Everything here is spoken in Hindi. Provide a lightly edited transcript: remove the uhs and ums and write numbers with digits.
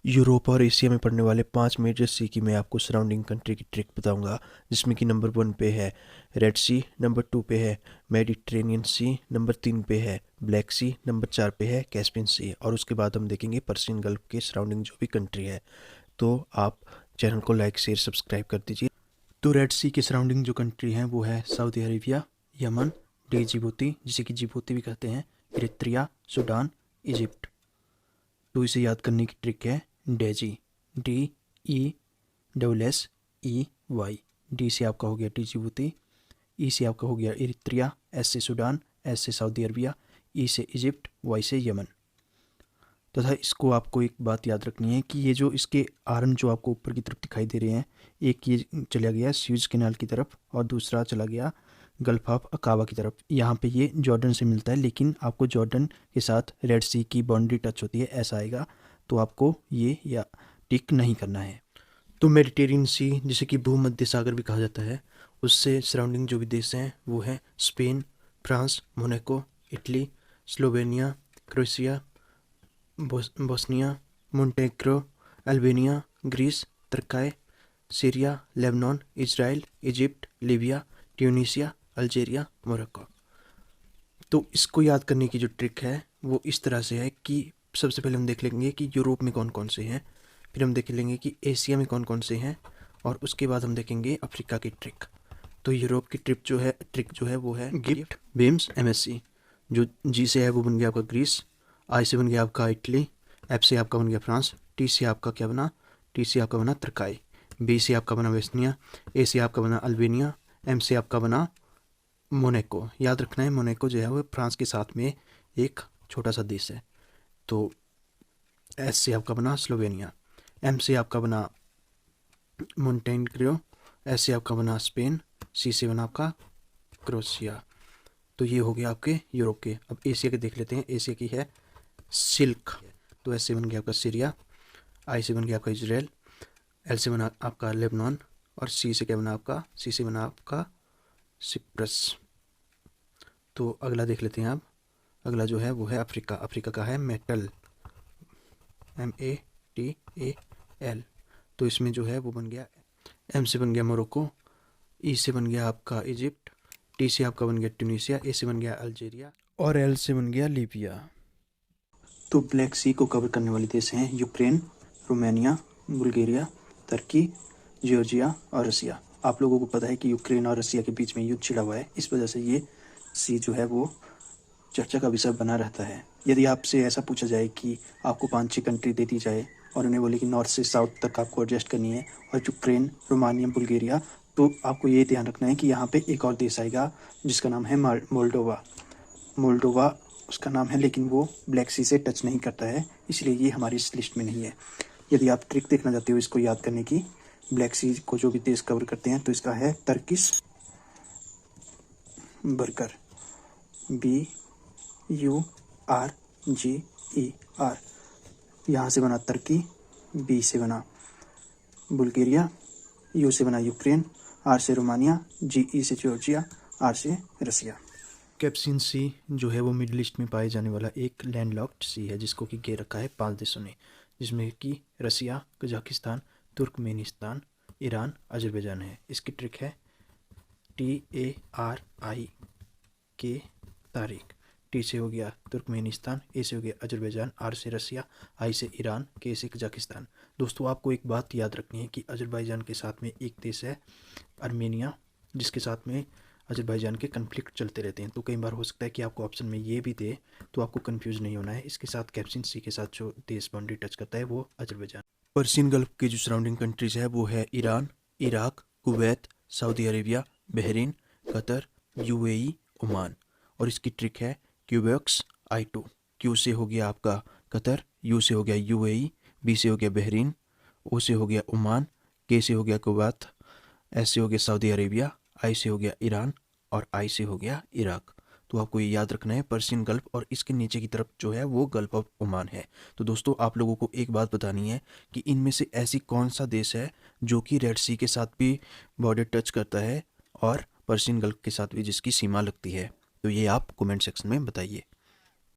यूरोप और एशिया में पड़ने वाले 5 मेजर सी की मैं आपको सराउंडिंग कंट्री की ट्रिक बताऊंगा, जिसमें कि नंबर 1 पे है रेड सी, नंबर 2 पे है मेडिटेरेनियन सी, नंबर 3 पे है ब्लैक सी, नंबर 4 पे है कैस्पियन सी, और उसके बाद हम देखेंगे पर्शियन गल्फ के सराउंडिंग जो भी कंट्री है। तो आप चैनल को लाइक शेयर सब्सक्राइब कर दीजिए। तो रेड सी के सराउंडिंग जो कंट्री हैं वो है Saudi Arabia, Yemen, D Djibouti जिसे कि जिबूती भी कहते हैं, इरित्रिया, सूडान, इजिप्ट। तो इसे याद करने की ट्रिक है डेजी, DESSEY। डी से आपका हो गया डी जिबूती, ई से आपका हो गया इरित्रिया, एस से सूडान, एस से सऊदी अरबिया, ई से इजिप्ट, वाई से यमन। तथा इसको आपको एक बात याद रखनी है कि ये जो इसके आर्म जो आपको ऊपर की तरफ दिखाई दे रहे हैं, एक ये चला गया स्यूज कैनाल की तरफ और दूसरा चला गया गल्फ ऑफ अकाबा की तरफ। यहाँ पे ये जॉर्डन से मिलता है, लेकिन आपको जॉर्डन के साथ रेड सी की बाउंड्री टच होती है, ऐसा आएगा। तो आपको ये या टिक नहीं करना है। तो मेडिटेरियन सी जिसे कि भूमध्य सागर भी कहा जाता है, उससे सराउंडिंग जो भी देश हैं वो हैं Spain, France, Monaco, Italy, Slovenia, Croatia, Bosnia, Montenegro, Albania, Greece, तुर्की, Syria, Lebanon, Israel, Egypt, Libya, Tunisia, Algeria, Morocco. तो इसको याद करने की जो ट्रिक है वो इस तरह से है कि सबसे पहले हम देख लेंगे कि यूरोप में कौन कौन से हैं, फिर हम देख लेंगे कि एशिया में कौन कौन से हैं, और उसके बाद हम देखेंगे अफ्रीका की ट्रिक। तो यूरोप की ट्रिक जो है वो है गिफ्ट, बेम्स, MSC। जो जी से है वो बन गया आपका ग्रीस, आई से बन गया आपका इटली, एफ से आपका बन गया फ्रांस, टी से आपका क्या बना, टी से आपका बना तुर्की, बी से आपका बना वेस्टनिया, ए से आपका बना अल्बानिया, एम से आपका बना मोनाको। याद रखना है मोनाको जो है वो फ्रांस के साथ में एक छोटा सा देश है। तो एस से आपका बना स्लोवेनिया, एम से आपका बना मोन्टेनेग्रो, एस से आपका बना स्पेन, सी से बना आपका क्रोएशिया। तो ये हो गया आपके यूरोप के। अब एशिया के देख लेते हैं। एशिया की है सिल्क। तो एस से बन गया आपका सीरिया, आई से बन गया आपका इजराइल, एल से बना आपका लेबनान, और सी से क्या बना आपका, सी से बना आपका सिप्रस। तो अगला देख लेते हैं आप। अगला जो है वो है अफ्रीका। अफ्रीका का है मेटल, MATAL। तो इसमें जो है वो बन गया, एम से बन गया मोरक्को, ई से बन गया आपका इजिप्ट, टी से आपका बन गया ट्यूनीसिया, ए से बन गया अल्जीरिया, और एल से बन गया लीबिया। तो ब्लैक सी को कवर करने वाले देश हैं यूक्रेन, रोमानिया, बुल्गारिया, तुर्की, जॉर्जिया और रसिया। आप लोगों को पता है कि यूक्रेन और रसिया के बीच में युद्ध छिड़ा हुआ है, इस वजह से ये सी जो है वो चर्चा का विषय बना रहता है। यदि आपसे ऐसा पूछा जाए कि आपको 5-6 कंट्री दे दी जाए और उन्हें बोले कि नॉर्थ से साउथ तक आपको एडजस्ट करनी है, और यूक्रेन, रोमानिया, बुल्गारिया, तो आपको ये ध्यान रखना है कि यहाँ पे एक और देश आएगा जिसका नाम है मोल्डोवा। मोल्डोवा उसका नाम है, लेकिन वो ब्लैक सी से टच नहीं करता है, इसलिए ये हमारी इस लिस्ट में नहीं है। यदि आप ट्रिक देखना चाहते हो इसको याद करने की, ब्लैक सी को जो भी देश कवर करते हैं, तो इसका है तर्किश बर्गर, BURGER। यहाँ से बना तुर्की, बी से बना बुल्गारिया, यू से बना यूक्रेन, आर से रोमानिया, GE से जॉर्जिया, आर से रसिया। कैप्सियन सी जो है वो मिडिल ईस्ट में पाए जाने वाला एक लैंडलॉक्ड सी है, जिसको कि घेर रखा है 5 देशों ने, जिसमें कि रसिया, कजाकिस्तान, तुर्कमेनिस्तान, ईरान, अजरबैजान है। इसकी ट्रिक है TARIK तारीख। टी से हो गया तुर्कमेनिस्तान, ए से हो गया अजरबैजान, आर से रसिया, आई से ईरान, के से कजाकिस्तान। दोस्तों आपको एक बात याद रखनी है कि अजरबैजान के साथ में एक देश है आर्मेनिया, जिसके साथ में अजरबैजान के कन्फ्लिक्ट चलते रहते हैं। तो कई बार हो सकता है कि आपको ऑप्शन में ये भी दे, तो आपको कंफ्यूज नहीं होना है। इसके साथ कैप्सियन सी के साथ जो देश बाउंड्री टच करता है वो अजरबैजान। पर्शियन गल्फ की जो सराउंडिंग कंट्रीज है वो है Iran, Iraq, Kuwait, Saudi Arabia, Bahrain, Qatar, UAE, Oman. और इसकी ट्रिक है क्यूबेक्स I2। क्यू से हो गया आपका कतर, यू से हो गया UAE, बी से हो गया बहरीन, ओ से हो गया ओमान, के से हो गया कुवैत, एस से हो गया सऊदी अरेबिया, आई से हो गया ईरान, और आई से हो गया इराक। तो आपको ये याद रखना है पर्शियन गल्फ, और इसके नीचे की तरफ जो है वो गल्फ ऑफ ओमान है। तो दोस्तों आप लोगों को एक बात बतानी है कि इनमें से ऐसी कौन सा देश है जो कि रेड सी के साथ भी बॉर्डर टच करता है और पर्शियन गल्फ के साथ भी जिसकी सीमा लगती है। तो ये आप कमेंट सेक्शन में बताइए।